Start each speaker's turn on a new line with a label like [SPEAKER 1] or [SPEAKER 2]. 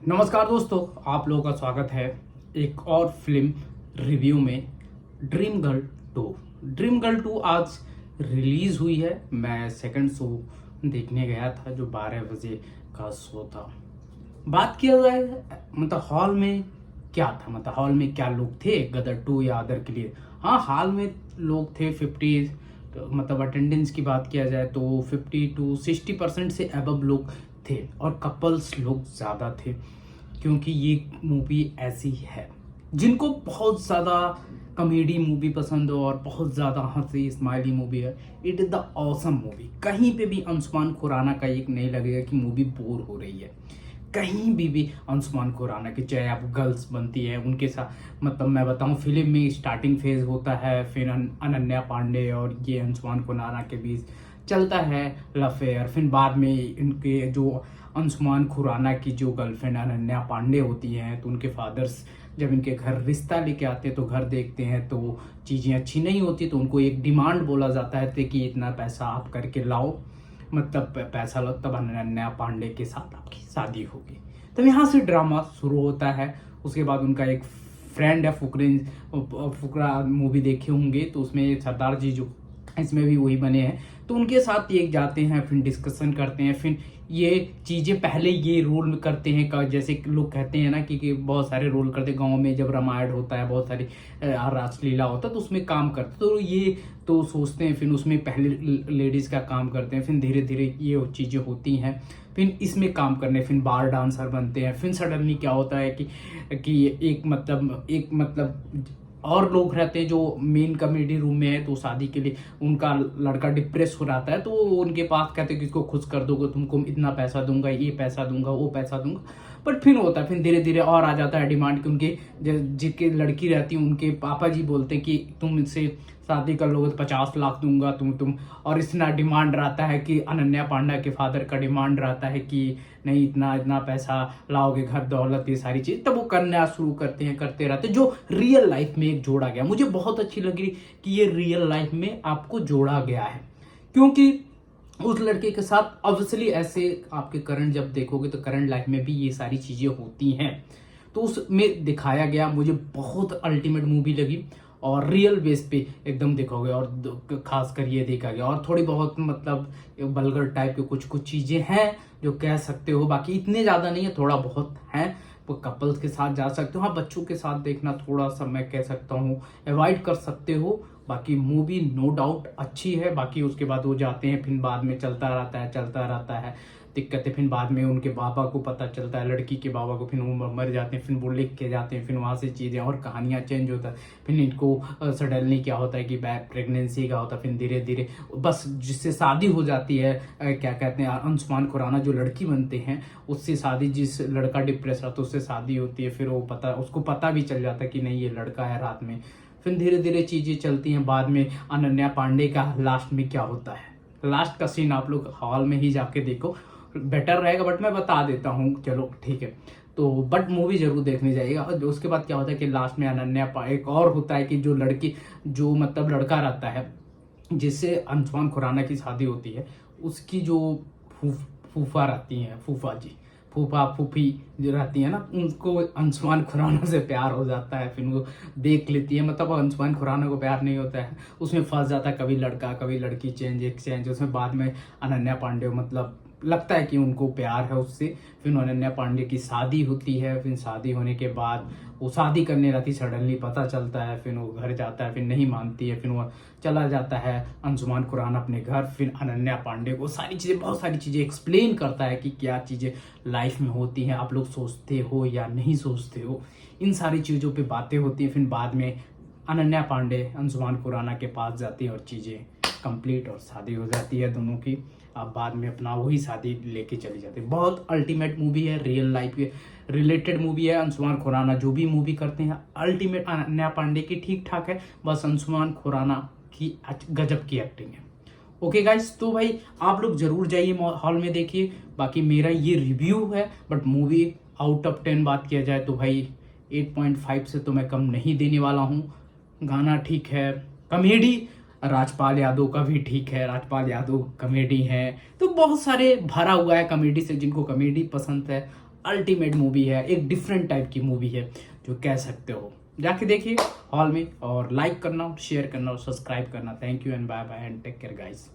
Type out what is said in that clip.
[SPEAKER 1] नमस्कार दोस्तों, आप लोगों का स्वागत है एक और फिल्म रिव्यू में। Dream girl 2। ड्रीम गर्ल 2 आज रिलीज हुई है। मैं सेकंड शो देखने गया था, जो 12 बजे का शो था। बात किया जाए मतलब हॉल में क्या था, मतलब हॉल में क्या लोग थे गदर 2 या अदर के लिए। हाँ, हॉल में लोग थे 50, मतलब अटेंडेंस की बात किया जाए तो 50 to 60% से अबव लोग थे, और कपल्स लोग ज़्यादा थे, क्योंकि ये मूवी ऐसी है जिनको बहुत ज़्यादा कॉमेडी मूवी पसंद हो और बहुत ज़्यादा हंसी स्माइली मूवी है। It is the awesome movie. कहीं पे भी अंशुमान खुराना का एक नहीं लगेगा कि मूवी बोर हो रही है। कहीं भी अंशुमान खुराना की, चाहे आप गर्ल्स बनती है उनके साथ, मतलब मैं बताऊं, फिल्म में स्टार्टिंग फेज होता है, फिर अनन्या पांडे और ये अंशुमान खुराना के बीच चलता है लफेयर। फिर बाद में इनके जो अंशुमान खुराना की जो गर्लफ्रेंड अनन्या पांडे होती हैं, तो उनके फादर्स जब इनके घर रिश्ता लेके आते हैं तो घर देखते हैं तो चीज़ें अच्छी नहीं होती, तो उनको एक डिमांड बोला जाता है कि इतना पैसा आप करके लाओ, मतलब पैसा लो, तब अनन्या पांडे के साथ आपकी शादी होगी। तब यहाँ से ड्रामा शुरू होता है। उसके बाद उनका एक फ्रेंड है फुकरा मूवी देखे होंगे, तो उसमें सरदार जी जो इसमें भी वही बने हैं, तो उनके साथ ये जाते हैं, फिर डिस्कशन करते हैं। फिर ये चीज़ें पहले ये रोल करते हैं का, जैसे लोग कहते हैं ना कि बहुत सारे रोल करते हैं गाँव में, जब रामायण होता है, बहुत सारी रासलीला होता है, तो उसमें काम करते, तो ये तो सोचते हैं, फिर उसमें पहले लेडीज़ का काम करते हैं, फिर धीरे धीरे ये चीज़ें होती हैं, फिर इसमें काम करने, फिर बार डांसर बनते हैं। फिर सडनली क्या होता है कि एक मतलब और लोग रहते हैं जो मेन कॉमेडी रूम में है, तो शादी के लिए उनका लड़का डिप्रेस हो जाता है, तो वो उनके पास कहते हैं कि इसको खुश कर दोगे, तुमको इतना पैसा दूंगा, ये पैसा दूंगा, वो पैसा दूंगा। बट फिर होता है, फिर धीरे धीरे और आ जाता है डिमांड कि उनके जिनके लड़की रहती है उनके पापा जी बोलते हैं कि तुम इससे शादी कर लोगे तो 50 लाख दूंगा तुम। और इतना डिमांड रहता है कि अनन्या पांडा के फादर का डिमांड रहता है कि नहीं, इतना इतना पैसा लाओगे, घर दौलत, ये सारी चीज। तब वो करना शुरू करते हैं, करते रहते हैं। जो रियल लाइफ में एक जोड़ा गया, मुझे बहुत अच्छी लगी कि ये रियल लाइफ में आपको जोड़ा गया है, क्योंकि उस लड़के के साथ ऑब्वियसली ऐसे आपके करंट जब देखोगे तो करंट लाइफ में भी ये सारी चीजें होती हैं, तो उसमें दिखाया गया। मुझे बहुत अल्टीमेट मूवी लगी, और रियल बेस पे एकदम देखोगे, और खास कर ये देखा गया। और थोड़ी बहुत मतलब बल्गर टाइप के कुछ कुछ चीजें हैं जो कह सकते हो, बाकी इतने ज्यादा नहीं है, थोड़ा बहुत है। वो कपल्स के साथ जा सकते हो, हाँ बच्चों के साथ देखना थोड़ा सा मैं कह सकता हूँ अवॉइड कर सकते हो। बाकी मूवी नो डाउट अच्छी है। बाकी उसके बाद वो जाते हैं, फिर बाद में चलता रहता है दिक्कतें। फिर बाद में उनके बाबा को पता चलता है, लड़की के बाबा को, फिर वो मर जाते हैं, फिर वो लिख के जाते हैं, फिर वहाँ से चीज़ें और कहानियाँ चेंज होता है। फिर इनको सडनली क्या होता है कि प्रेगनेंसी का होता है, फिर धीरे धीरे बस जिससे शादी हो जाती है, क्या कहते हैं, अंशुमान खुराना जो लड़की बनते हैं उससे शादी, जिस लड़का डिप्रेस रहता है उससे शादी होती है। फिर वो उसको पता भी चल जाता है कि नहीं ये लड़का है रात में। फिर धीरे धीरे चीज़ें चलती हैं। बाद में अनन्या पांडे का लास्ट में क्या होता है, लास्ट का सीन आप लोग हॉल में ही जाके देखो, बेटर रहेगा, बट मैं बता देता हूँ, चलो ठीक है। तो बट मूवी जरूर देखने जाइएगा। और उसके बाद क्या होता है कि लास्ट में एक और होता है कि जो लड़की, जो मतलब लड़का रहता है जिससे अंशुमान खुराना की शादी होती है, उसकी जो फूफा रहती हैं, फूफा जी, फूफा फूफी जो रहती है ना, उनको अंशुमान खुराना से प्यार हो जाता है। फिर वो देख लेती है, मतलब अंशुमान खुराना को प्यार नहीं होता है, उसमें फंस जाता है, कभी लड़का कभी लड़की, चेंज एक्सचेंज। उसमें बाद में अनन्या पांडे मतलब लगता है कि उनको प्यार है उससे। फिर अनन्या पांडे की शादी होती है। फिर शादी होने के बाद वो शादी करने रहती, सडनली पता चलता है, फिर वो घर जाता है, फिर नहीं मानती है, फिर वो चला जाता है अंशुमान खुराना अपने घर। फिर अनन्या पांडे को सारी चीज़ें, बहुत सारी चीज़ें एक्सप्लेन करता है कि क्या चीज़ें लाइफ में होती हैं, आप लोग सोचते हो या नहीं सोचते हो, इन सारी चीज़ों पे बातें होती हैं। फिर बाद में अनन्या पांडे अंशुमान खुराना के पास जाती है और चीज़ें कंप्लीट और शादी हो जाती है दोनों की। अब बाद में अपना वही शादी लेके चली जाती है। बहुत अल्टीमेट मूवी है, रियल लाइफ के रिलेटेड मूवी है। अंशुमान खुराना जो भी मूवी करते हैं अल्टीमेट, अनन्या पांडे की ठीक ठाक है, बस अंशुमान खुराना की गजब की एक्टिंग है। ओके गाइस, तो भाई आप लोग जरूर जाइए हॉल में देखिए। बाकी मेरा ये रिव्यू है, बट मूवी आउट ऑफ 10 बात किया जाए तो भाई 8.5 से तो मैं कम नहीं देने वाला हूँ। गाना ठीक है, कॉमेडी राजपाल यादव का भी ठीक है, राजपाल यादव कॉमेडी है, तो बहुत सारे भरा हुआ है कॉमेडी से। जिनको कॉमेडी पसंद है अल्टीमेट मूवी है, एक डिफरेंट टाइप की मूवी है जो कह सकते हो। जाके देखिए हॉल में, और लाइक करना, शेयर करना और सब्सक्राइब करना। Thank you and bye bye and take care guys.